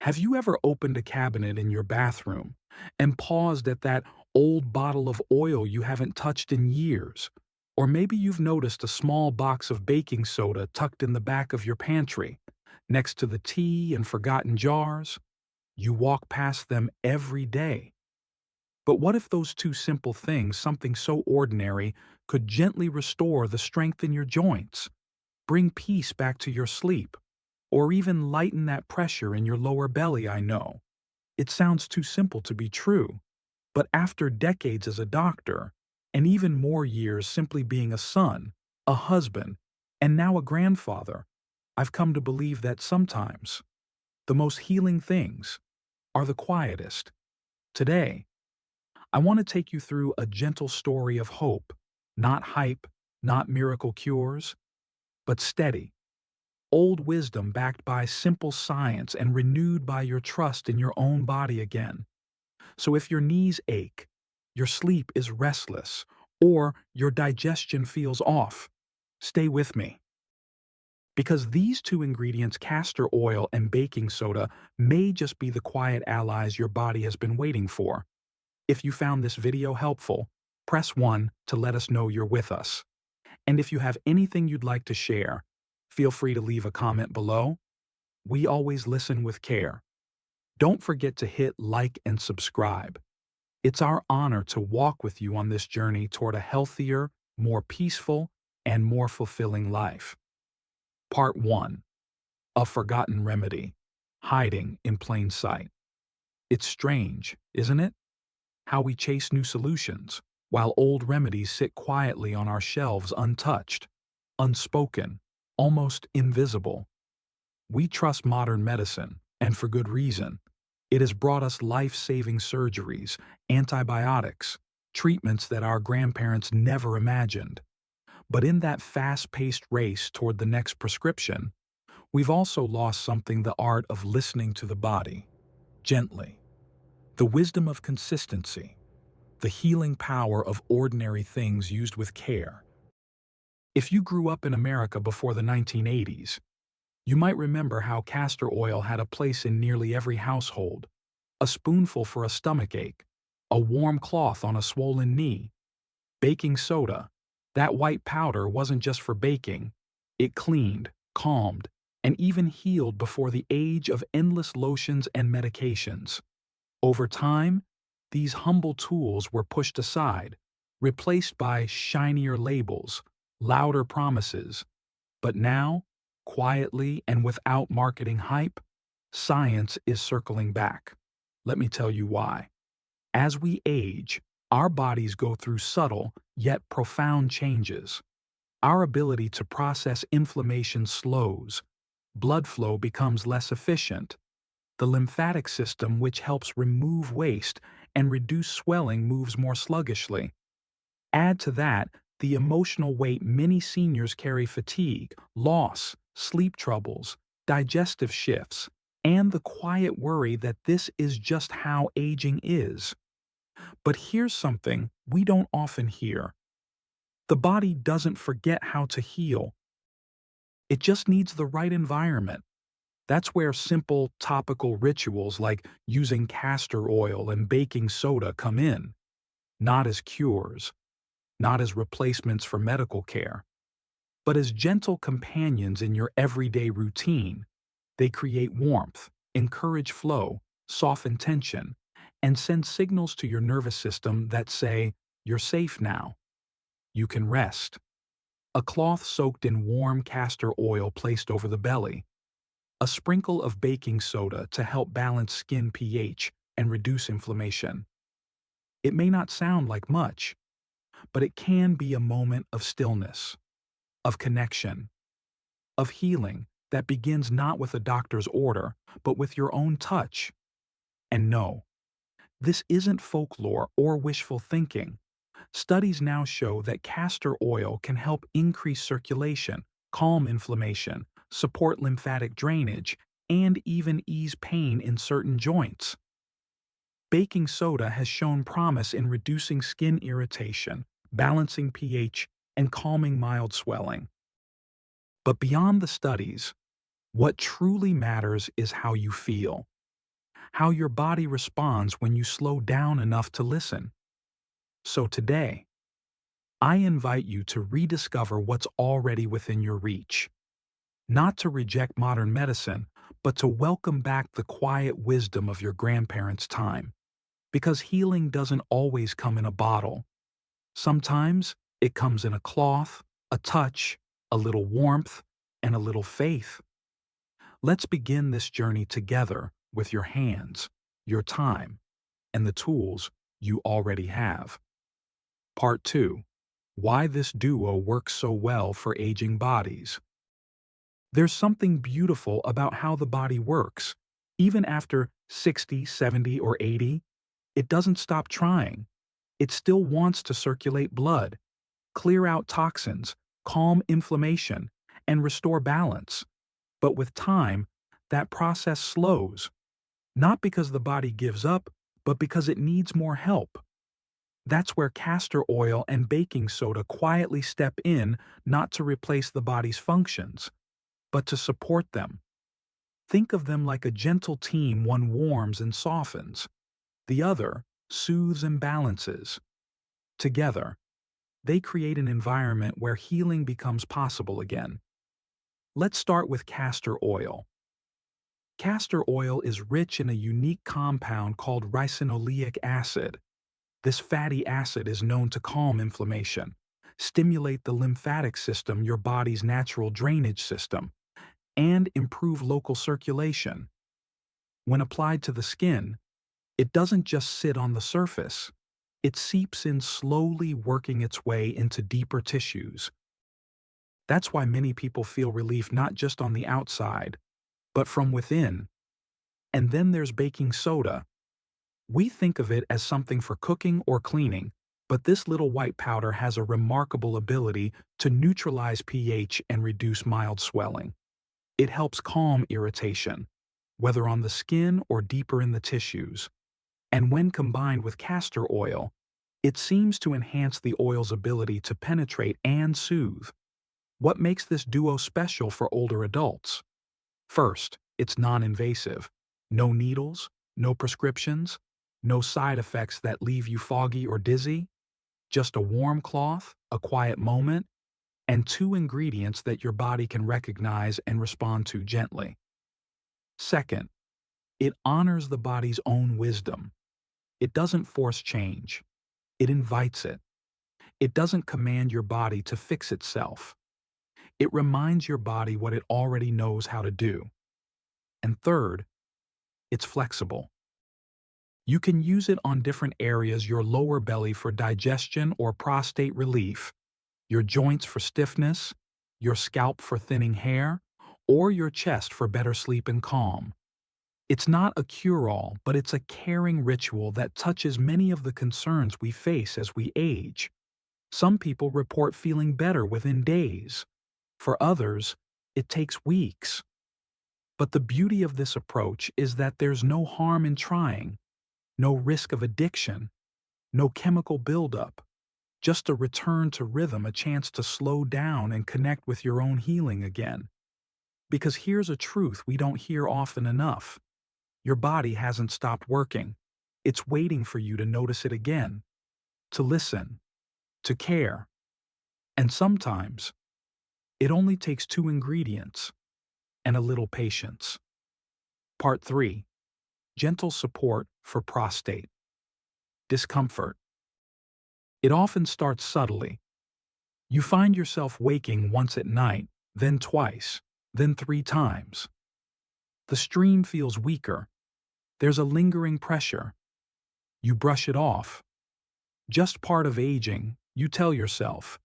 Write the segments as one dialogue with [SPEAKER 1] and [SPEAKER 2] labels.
[SPEAKER 1] Have you ever opened a cabinet in your bathroom and paused at that old bottle of oil you haven't touched in years? Or maybe you've noticed a small box of baking soda tucked in the back of your pantry, next to the tea and forgotten jars? You walk past them every day. But what if those two simple things, something so ordinary, could gently restore the strength in your joints, bring peace back to your sleep, or even lighten that pressure in your lower belly? I know it sounds too simple to be true, but after decades as a doctor, and even more years simply being a son, a husband, and now a grandfather, I've come to believe that sometimes the most healing things are the quietest. Today, I want to take you through a gentle story of hope, not hype, not miracle cures, but steady, old wisdom backed by simple science and renewed by your trust in your own body again. So if your knees ache, your sleep is restless, or your digestion feels off, stay with me. Because these two ingredients, castor oil and baking soda, may just be the quiet allies your body has been waiting for. If you found this video helpful, press 1 to let us know you're with us. And if you have anything you'd like to share, feel free to leave a comment below. We always listen with care. Don't forget to hit like and subscribe. It's our honor to walk with you on this journey toward a healthier, more peaceful, and more fulfilling life. Part 1. A forgotten remedy, hiding in plain sight. It's strange, isn't it? How we chase new solutions, while old remedies sit quietly on our shelves untouched, unspoken, almost invisible. We trust modern medicine, and for good reason. It has brought us life-saving surgeries, antibiotics, treatments that our grandparents never imagined. But in that fast-paced race toward the next prescription, we've also lost something: the art of listening to the body, gently. The wisdom of consistency, the healing power of ordinary things used with care. If you grew up in America before the 1980s, you might remember how castor oil had a place in nearly every household. A spoonful for a stomachache, a warm cloth on a swollen knee. Baking soda, that white powder, wasn't just for baking. It cleaned, calmed, and even healed before the age of endless lotions and medications. Over time, these humble tools were pushed aside, replaced by shinier labels, louder promises. But now, quietly and without marketing hype, science is circling back. Let me tell you why. As we age, our bodies go through subtle yet profound changes. Our ability to process inflammation slows, blood flow becomes less efficient. The lymphatic system, which helps remove waste and reduce swelling, moves more sluggishly. Add to that the emotional weight many seniors carry: fatigue, loss, sleep troubles, digestive shifts, and the quiet worry that this is just how aging is. But here's something we don't often hear. The body doesn't forget how to heal. It just needs the right environment. That's where simple topical rituals like using castor oil and baking soda come in, not as cures, not as replacements for medical care, but as gentle companions in your everyday routine. They create warmth, encourage flow, soften tension, and send signals to your nervous system that say, "You're safe now. You can rest." A cloth soaked in warm castor oil placed over the belly. A sprinkle of baking soda to help balance skin pH and reduce inflammation. It may not sound like much, but it can be a moment of stillness, of connection, of healing that begins not with a doctor's order, but with your own touch. And no, this isn't folklore or wishful thinking. Studies now show that castor oil can help increase circulation, calm inflammation, support lymphatic drainage, and even ease pain in certain joints. Baking soda has shown promise in reducing skin irritation, balancing pH, and calming mild swelling. But beyond the studies, what truly matters is how you feel. how your body responds when you slow down enough to listen. So today, I invite you to rediscover what's already within your reach. Not to reject modern medicine, but to welcome back the quiet wisdom of your grandparents' time. Because healing doesn't always come in a bottle. Sometimes it comes in a cloth, a touch, a little warmth, and a little faith. Let's begin this journey together with your hands, your time, and the tools you already have. Part 2. Why this duo works so well for aging bodies. There's something beautiful about how the body works. Even after 60, 70, or 80, it doesn't stop trying. It still wants to circulate blood, clear out toxins, calm inflammation, and restore balance. But with time, that process slows. Not because the body gives up, but because it needs more help. That's where castor oil and baking soda quietly step in, not to replace the body's functions, but to support them. Think of them like a gentle team. One warms and softens, the other soothes and balances. Together, they create an environment where healing becomes possible again. Let's start with castor oil. Castor oil is rich in a unique compound called ricinoleic acid. This fatty acid is known to calm inflammation, stimulate the lymphatic system, your body's natural drainage system, and improve local circulation. When applied to the skin, it doesn't just sit on the surface. It seeps in slowly, working its way into deeper tissues. That's why many people feel relief not just on the outside, but from within. And then there's baking soda. We think of it as something for cooking or cleaning, but this little white powder has a remarkable ability to neutralize pH and reduce mild swelling. It helps calm irritation, whether on the skin or deeper in the tissues. And when combined with castor oil, it seems to enhance the oil's ability to penetrate and soothe. What makes this duo special for older adults? First, it's non-invasive. No needles, no prescriptions, no side effects that leave you foggy or dizzy. Just a warm cloth, a quiet moment, and 2 ingredients that your body can recognize and respond to gently. Second, it honors the body's own wisdom. It doesn't force change. It invites it. It doesn't command your body to fix itself. It reminds your body what it already knows how to do. And third, it's flexible. You can use it on different areas: your lower belly for digestion or prostate relief, your joints for stiffness, your scalp for thinning hair, or your chest for better sleep and calm. It's not a cure-all, but it's a caring ritual that touches many of the concerns we face as we age. Some people report feeling better within days. For others, it takes weeks. But the beauty of this approach is that there's no harm in trying, no risk of addiction, no chemical buildup, just a return to rhythm, a chance to slow down and connect with your own healing again. Because here's a truth we don't hear often enough. Your body hasn't stopped working. It's waiting for you to notice it again, to listen, to care. And sometimes, it only takes 2 ingredients and a little patience. Part 3. Gentle support for prostate. Discomfort. It often starts subtly. You find yourself waking once at night, then twice, then 3 times. The stream feels weaker. There's a lingering pressure. You brush it off. Just part of aging, you tell yourself.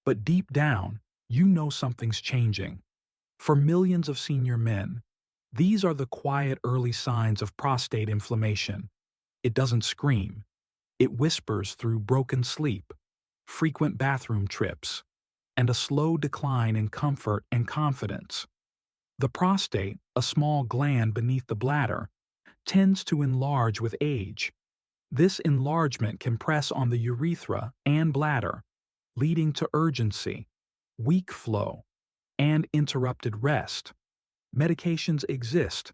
[SPEAKER 1] But deep down, you know something's changing. For millions of senior men, these are the quiet early signs of prostate inflammation. It doesn't scream. It whispers through broken sleep, frequent bathroom trips, and a slow decline in comfort and confidence. The prostate, a small gland beneath the bladder, tends to enlarge with age. This enlargement can press on the urethra and bladder, leading to urgency, weak flow, and interrupted rest. Medications exist,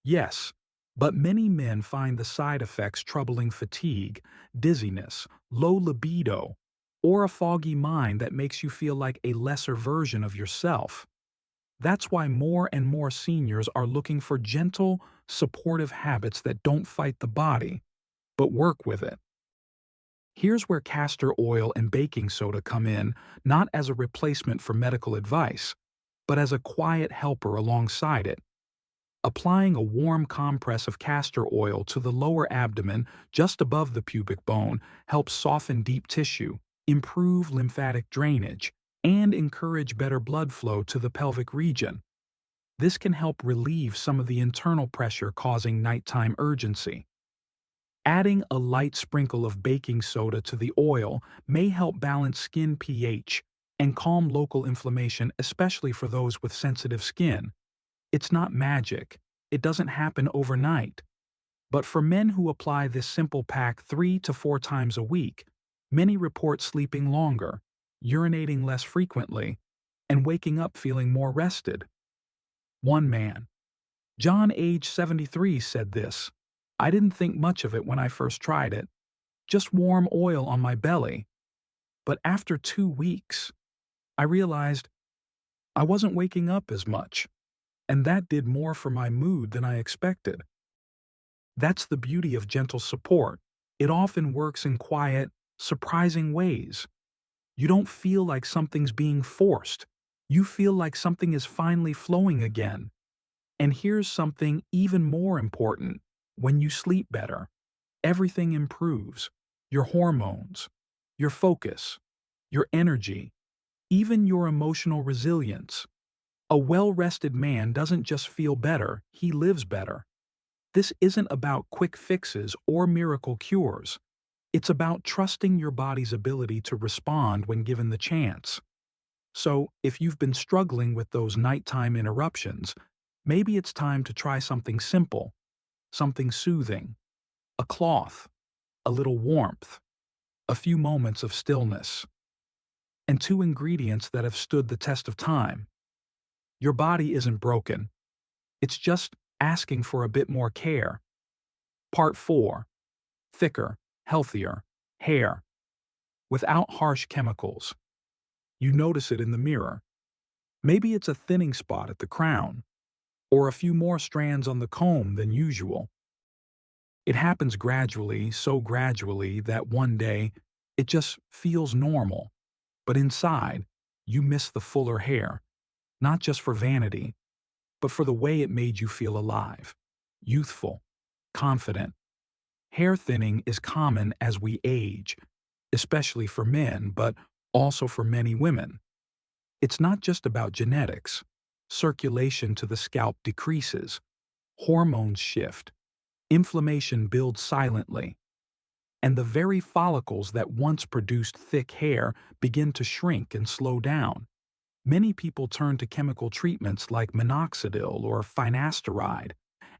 [SPEAKER 1] yes, But many men find the side effects troubling: fatigue, dizziness, low libido, or a foggy mind that makes you feel like a lesser version of yourself. That's why more and more seniors are looking for gentle, supportive habits that don't fight the body, but work with it. Here's where castor oil and baking soda come in, not as a replacement for medical advice, but as a quiet helper alongside it. Applying a warm compress of castor oil to the lower abdomen just above the pubic bone helps soften deep tissue, improve lymphatic drainage, and encourage better blood flow to the pelvic region. This can help relieve some of the internal pressure causing nighttime urgency. Adding a light sprinkle of baking soda to the oil may help balance skin pH and calm local inflammation, especially for those with sensitive skin. It's not magic. It doesn't happen overnight. But for men who apply this simple pack 3 to 4 times a week, many report sleeping longer, urinating less frequently, and waking up feeling more rested. One man, John, age 73, said this: "I didn't think much of it when I first tried it, just warm oil on my belly. But after 2 weeks, I realized I wasn't waking up as much, and that did more for my mood than I expected." That's the beauty of gentle support. It often works in quiet, surprising ways. You don't feel like something's being forced. You feel like something is finally flowing again. And here's something even more important. When you sleep better, everything improves. Your hormones, your focus, your energy, even your emotional resilience. A well-rested man doesn't just feel better, he lives better. This isn't about quick fixes or miracle cures. It's about trusting your body's ability to respond when given the chance. So, if you've been struggling with those nighttime interruptions, maybe it's time to try something simple, something soothing: a cloth, a little warmth, a few moments of stillness, and two ingredients that have stood the test of time. Your body isn't broken. It's just asking for a bit more care. Part 4. Thicker, healthier hair without harsh chemicals. You notice it in the mirror. Maybe it's a thinning spot at the crown, or a few more strands on the comb than usual. It happens gradually, so gradually that one day it just feels normal. But inside, you miss the fuller hair, not just for vanity, but for the way it made you feel alive, youthful, confident. Hair thinning is common as we age, especially for men, but also for many women. It's not just about genetics. Circulation to the scalp decreases, hormones shift, inflammation builds silently, and the very follicles that once produced thick hair begin to shrink and slow down. Many people turn to chemical treatments like minoxidil or finasteride,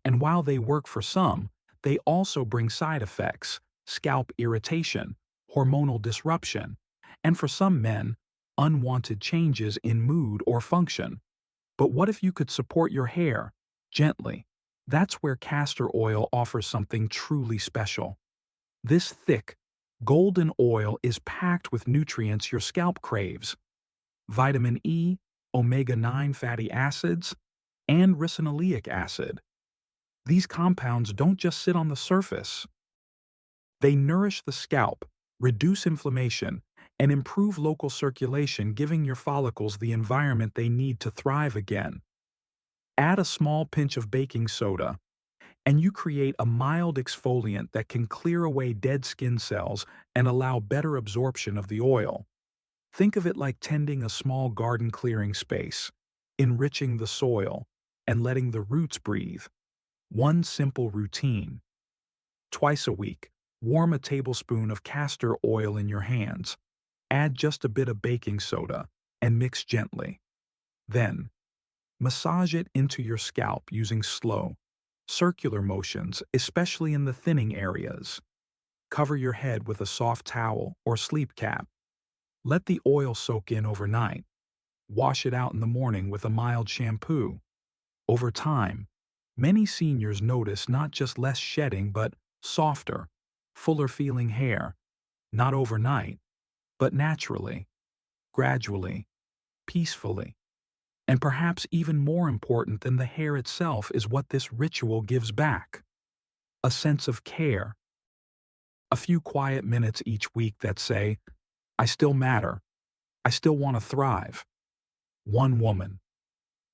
[SPEAKER 1] and while they work for some, they also bring side effects: scalp irritation, hormonal disruption, and for some men, unwanted changes in mood or function. But what if you could support your hair gently? That's where castor oil offers something truly special. This thick, golden oil is packed with nutrients your scalp craves: vitamin E, omega-9 fatty acids, and ricinoleic acid. These compounds don't just sit on the surface. They nourish the scalp, reduce inflammation, and improve local circulation, giving your follicles the environment they need to thrive again. Add a small pinch of baking soda, and you create a mild exfoliant that can clear away dead skin cells and allow better absorption of the oil. Think of it like tending a small garden clearing space, enriching the soil, and letting the roots breathe. One simple routine. Twice a week, warm a tablespoon of castor oil in your hands. Add just a bit of baking soda and mix gently. Then, massage it into your scalp using slow, circular motions, especially in the thinning areas. Cover your head with a soft towel or sleep cap. Let the oil soak in overnight. Wash it out in the morning with a mild shampoo. Over time, Many seniors notice not just less shedding but softer, fuller feeling hair, not overnight, but naturally, gradually, peacefully. And perhaps even more important than the hair itself is what this ritual gives back. A sense of care. A few quiet minutes each week that say, I still matter. I still want to thrive. One woman,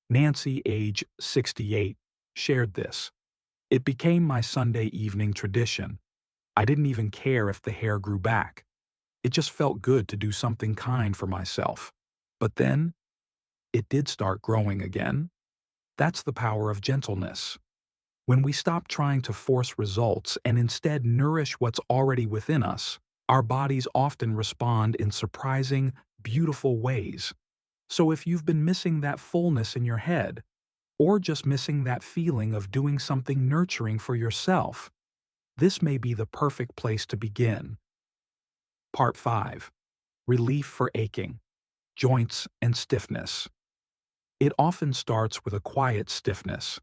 [SPEAKER 1] Nancy, age 68, shared this. It became my Sunday evening tradition. I didn't even care if the hair grew back. It just felt good to do something kind for myself. But then, it did start growing again. That's the power of gentleness. When we stop trying to force results and instead nourish what's already within us, our bodies often respond in surprising, beautiful ways. So if you've been missing that fullness in your head, or just missing that feeling of doing something nurturing for yourself, this may be the perfect place to begin. Part 5. Relief for aching, joints, and stiffness. It often starts with a quiet stiffness.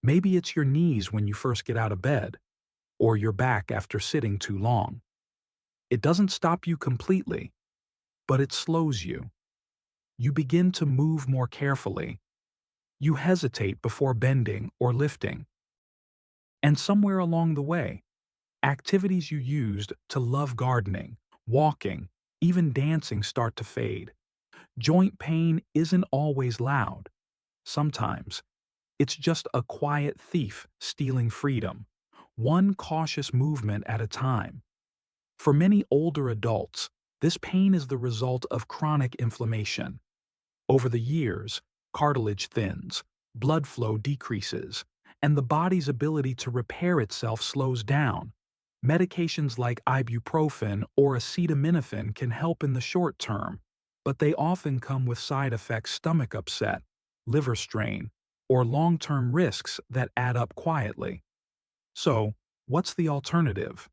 [SPEAKER 1] Maybe it's your knees when you first get out of bed, or your back after sitting too long. It doesn't stop you completely, but it slows you. You begin to move more carefully. You hesitate before bending or lifting. And somewhere along the way, activities you used to love gardening, walking, even dancing start to fade. Joint pain isn't always loud. Sometimes, it's just a quiet thief stealing freedom, one cautious movement at a time. For many older adults, this pain is the result of chronic inflammation. Over the years, cartilage thins, blood flow decreases, and the body's ability to repair itself slows down. Medications like ibuprofen or acetaminophen can help in the short term, but they often come with side effects: stomach upset, liver strain, or long-term risks that add up quietly. So, what's the alternative?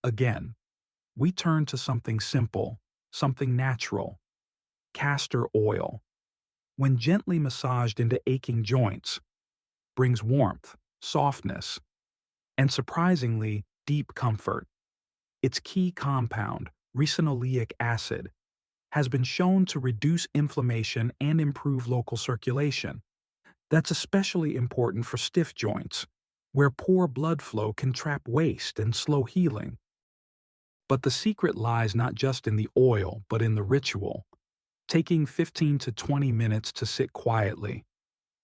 [SPEAKER 1] Again, we turn to something simple, something natural: castor oil. When gently massaged into aching joints, brings warmth, softness, and surprisingly deep comfort. Its key compound, ricinoleic acid, has been shown to reduce inflammation and improve local circulation. That's especially important for stiff joints, where poor blood flow can trap waste and slow healing. But the secret lies not just in the oil, but in the ritual. Taking 15 to 20 minutes to sit quietly,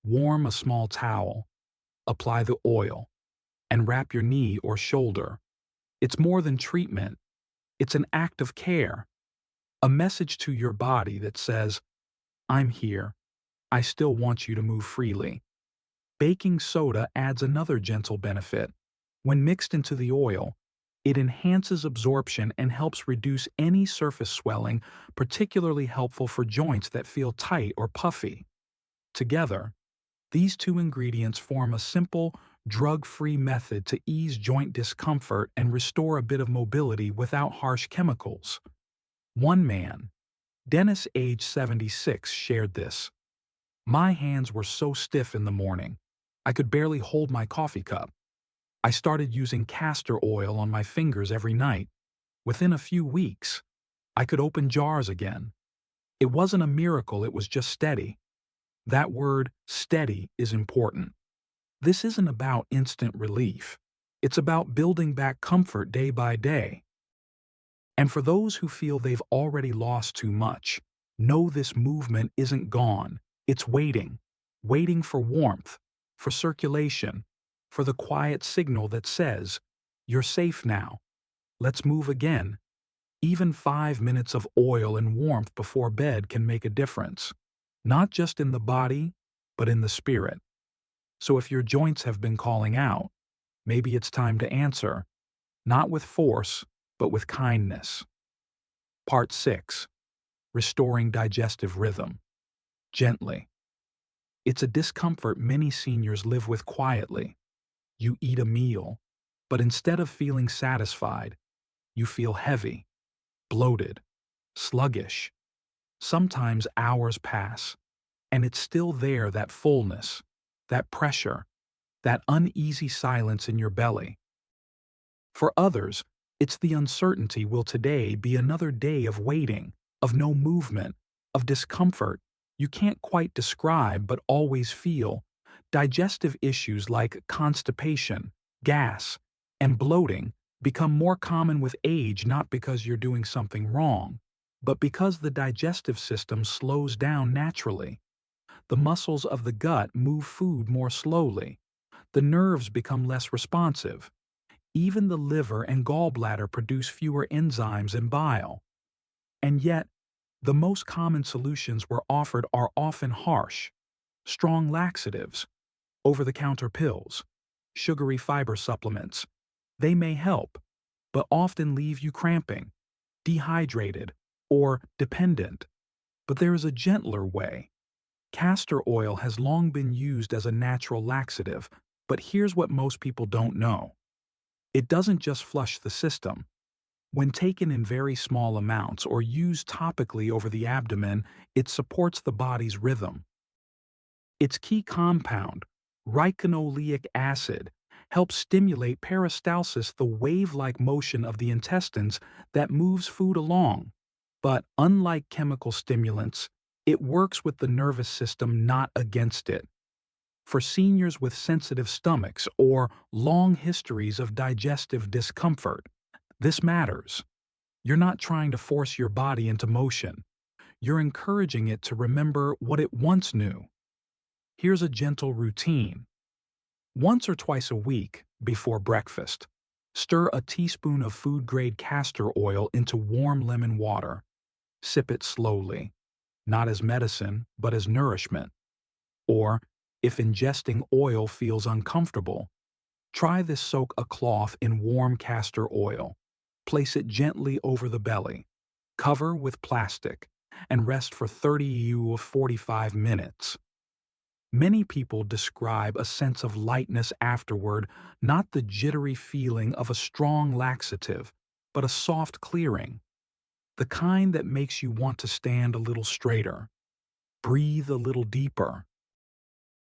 [SPEAKER 1] warm a small towel, apply the oil, and wrap your knee or shoulder. It's more than treatment. It's an act of care, a message to your body that says, I'm here. I still want you to move freely. Baking soda adds another gentle benefit. When mixed into the oil, it enhances absorption and helps reduce any surface swelling, particularly helpful for joints that feel tight or puffy. Together, these two ingredients form a simple, drug-free method to ease joint discomfort and restore a bit of mobility without harsh chemicals. One man, Dennis, age 76, shared this. My hands were so stiff in the morning, I could barely hold my coffee cup. I started using castor oil on my fingers every night. Within a few weeks, I could open jars again. It wasn't a miracle, it was just steady. That word, steady, is important. This isn't about instant relief. It's about building back comfort day by day. And for those who feel they've already lost too much, know this movement isn't gone. It's waiting. Waiting for warmth, for circulation, for the quiet signal that says, you're safe now. Let's move again. Even 5 minutes of oil and warmth before bed can make a difference. Not just in the body, but in the spirit. So if your joints have been calling out, maybe it's time to answer, not with force, but with kindness. Part 6. Restoring digestive rhythm. Gently. It's a discomfort many seniors live with quietly. You eat a meal, but instead of feeling satisfied, you feel heavy, bloated, sluggish. Sometimes hours pass, and it's still there, that fullness, that pressure, that uneasy silence in your belly. For others, it's the uncertainty: will today be another day of waiting, of no movement, of discomfort you can't quite describe but always feel. Digestive issues like constipation, gas, and bloating become more common with age, not because you're doing something wrong, but because the digestive system slows down naturally. The muscles of the gut move food more slowly. The nerves become less responsive. Even the liver and gallbladder produce fewer enzymes and bile. And yet, the most common solutions we're offered are often harsh: strong laxatives, over-the-counter pills, sugary fiber supplements. They may help, but often leave you cramping, dehydrated, or dependent. But there is a gentler way. Castor oil has long been used as a natural laxative, but here's what most people don't know. It doesn't just flush the system. When taken in very small amounts or used topically over the abdomen, it supports the body's rhythm. Its key compound, ricinoleic acid, helps stimulate peristalsis, the wave-like motion of the intestines that moves food along. But unlike chemical stimulants, it works with the nervous system, not against it. For seniors with sensitive stomachs or long histories of digestive discomfort, this matters. You're not trying to force your body into motion. You're encouraging it to remember what it once knew. Here's a gentle routine. Once or twice a week, before breakfast, stir a teaspoon of food-grade castor oil into warm lemon water. Sip it slowly, not as medicine, but as nourishment. Or, if ingesting oil feels uncomfortable, try this: soak a cloth in warm castor oil. Place it gently over the belly. Cover with plastic and rest for 30 to 45 minutes. Many people describe a sense of lightness afterward, not the jittery feeling of a strong laxative, but a soft clearing, the kind that makes you want to stand a little straighter, breathe a little deeper.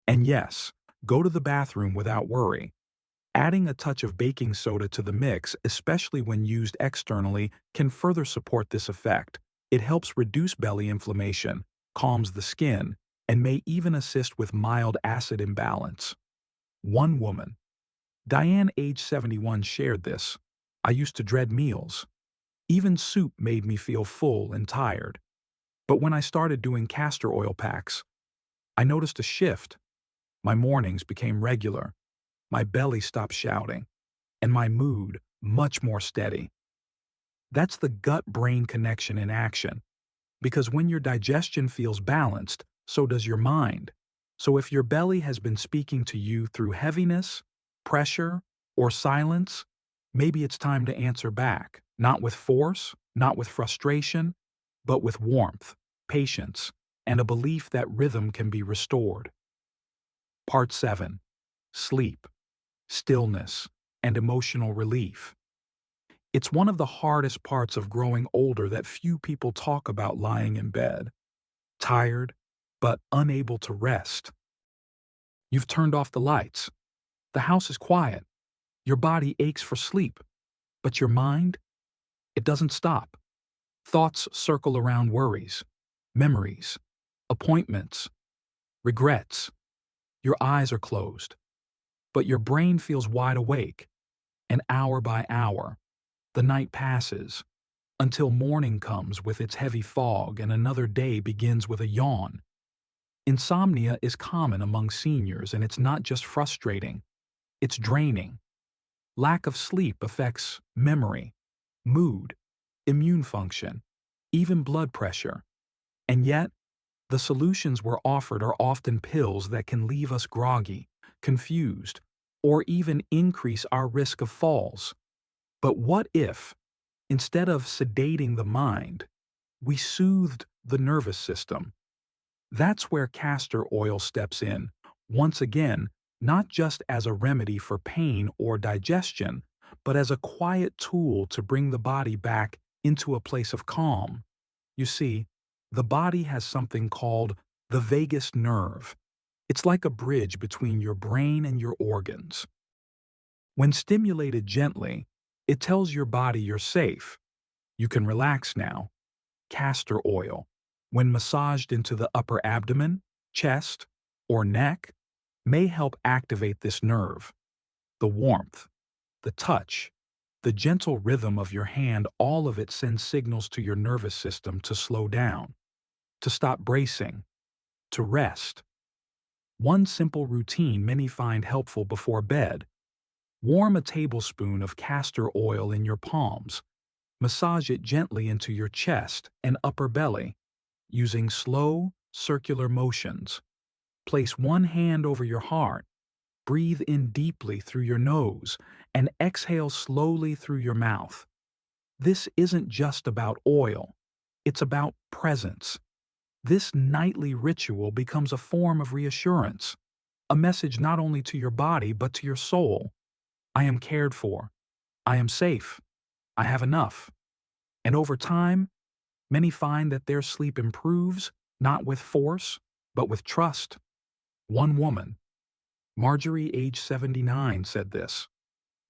[SPEAKER 1] And yes, go to the bathroom without worry. Adding a touch of baking soda to the mix, especially when used externally, can further support this effect. It helps reduce belly inflammation, calms the skin, and may even assist with mild acid imbalance. One woman, Diane, age 71, shared this: "I used to dread meals. Even soup made me feel full and tired. But when I started doing castor oil packs, I noticed a shift. My mornings became regular. My belly stopped shouting, and my mood much more steady." That's the gut-brain connection in action. Because when your digestion feels balanced, so does your mind. So if your belly has been speaking to you through heaviness, pressure, or silence, maybe it's time to answer back, not with force, not with frustration, but with warmth, patience, and a belief that rhythm can be restored. Part 7. Sleep, stillness, and emotional relief. It's one of the hardest parts of growing older that few people talk about: lying in bed, tired, but unable to rest. You've turned off the lights. The house is quiet. Your body aches for sleep. But your mind? It doesn't stop. Thoughts circle around: worries, memories, appointments, regrets. Your eyes are closed, but your brain feels wide awake. And hour by hour, the night passes, until morning comes with its heavy fog and another day begins with a yawn. Insomnia is common among seniors, and it's not just frustrating, it's draining. Lack of sleep affects memory, mood, immune function, even blood pressure. And yet, the solutions we're offered are often pills that can leave us groggy, confused, or even increase our risk of falls. But what if, instead of sedating the mind, we soothed the nervous system? That's where castor oil steps in, once again, not just as a remedy for pain or digestion, but as a quiet tool to bring the body back into a place of calm. You see, the body has something called the vagus nerve. It's like a bridge between your brain and your organs. When stimulated gently, it tells your body you're safe. You can relax now. Castor oil, when massaged into the upper abdomen, chest, or neck, may help activate this nerve. The warmth, the touch, the gentle rhythm of your hand, all of it sends signals to your nervous system to slow down, to stop bracing, to rest. One simple routine many find helpful before bed: warm a tablespoon of castor oil in your palms. Massage it gently into your chest and upper belly, using slow, circular motions. Place one hand over your heart, breathe in deeply through your nose, and exhale slowly through your mouth. This isn't just about oil, it's about presence. This nightly ritual becomes a form of reassurance, a message not only to your body but to your soul. I am cared for. I am safe. I have enough. And over time, many find that their sleep improves, not with force, but with trust. One woman, Marjorie, age 79, said this: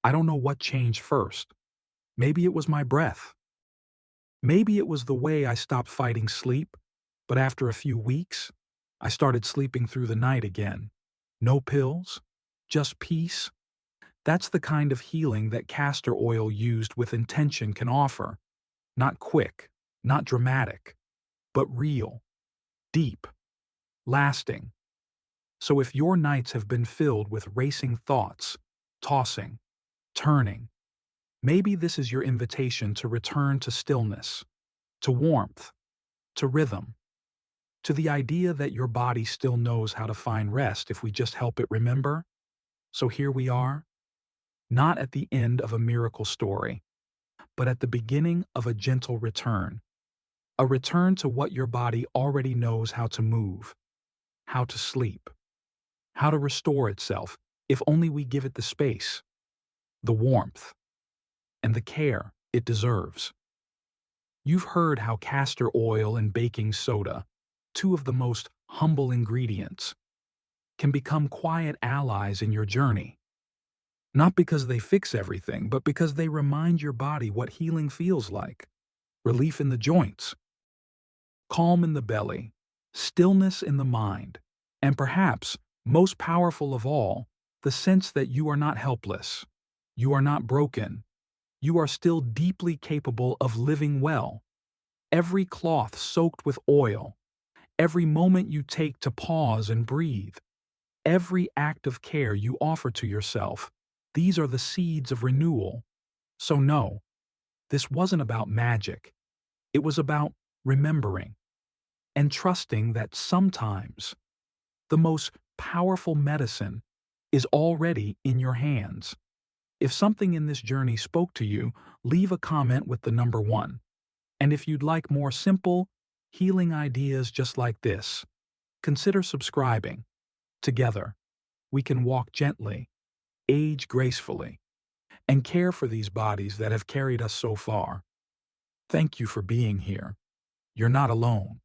[SPEAKER 1] "I don't know what changed first. Maybe it was my breath. Maybe it was the way I stopped fighting sleep, but after a few weeks, I started sleeping through the night again. No pills, just peace." That's the kind of healing that castor oil used with intention can offer. Not quick, not dramatic, but real, deep, lasting. So if your nights have been filled with racing thoughts, tossing, turning, maybe this is your invitation to return to stillness, to warmth, to rhythm, to the idea that your body still knows how to find rest if we just help it remember. So here we are, not at the end of a miracle story, but at the beginning of a gentle return. A return to what your body already knows how to move, how to sleep, how to restore itself, if only we give it the space, the warmth, and the care it deserves. You've heard how castor oil and baking soda, two of the most humble ingredients, can become quiet allies in your journey. Not because they fix everything, but because they remind your body what healing feels like: relief in the joints, calm in the belly, stillness in the mind, and perhaps, most powerful of all, the sense that you are not helpless, you are not broken, you are still deeply capable of living well. Every cloth soaked with oil, every moment you take to pause and breathe, every act of care you offer to yourself, these are the seeds of renewal. So no, this wasn't about magic. It was about remembering and trusting that sometimes the most powerful medicine is already in your hands. If something in this journey spoke to you, leave a comment with the number 1. And if you'd like more simple, healing ideas just like this, consider subscribing. Together, we can walk gently, age gracefully, and care for these bodies that have carried us so far. Thank you for being here. You're not alone.